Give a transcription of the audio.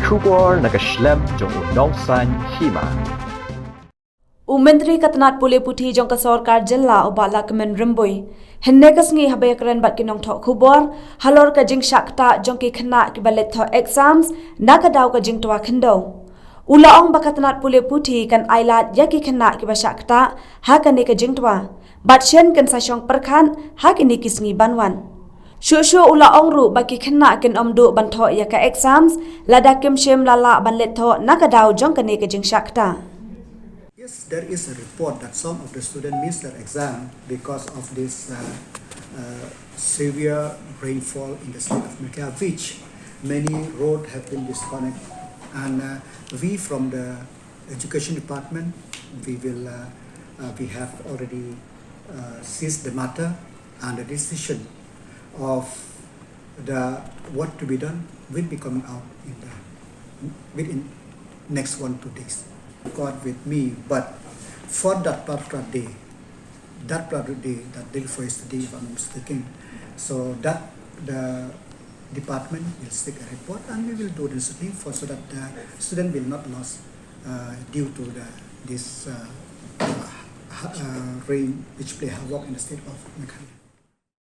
Shubor nagaslem jong udongsan Hima. Menteri Katanat Pule Puthi jong ka Sorkar Jilla obala kemen remboi. Henne kasngi habe keren bat kinong Thoh khubor halor ka jing shakta jong ki Khynnah ki balet Thoh exams nakadaw ka Jingtwa khendo. Ulaong bakatanat Pule Puthi kan Ailad ya ki Khynnah ki bashakta ha kan ka Jingtwa. Bat shen kan sasyong perkhan ha kini kisngi banwan. Shushu ulaong ru baki Khynnah kin omdu ban Thoh ya ka exams lada kim shem lala ban let Thoh nakadaw jong kan ka jing shakta. Yes, there is a report that some of the students missed their exam because of this severe rainfall in the state of Meghalaya, which many roads have been disconnected. And we from the education department, we have already seized the matter, and the decision of what to be done will be coming out within next 1-2 days. God with me, but for that particular day, that day for yesterday, if I'm not mistaken, so that the department will seek a report, and we will do this thing so that the student will not lose due to this rain which play havoc in the state of Meghalaya.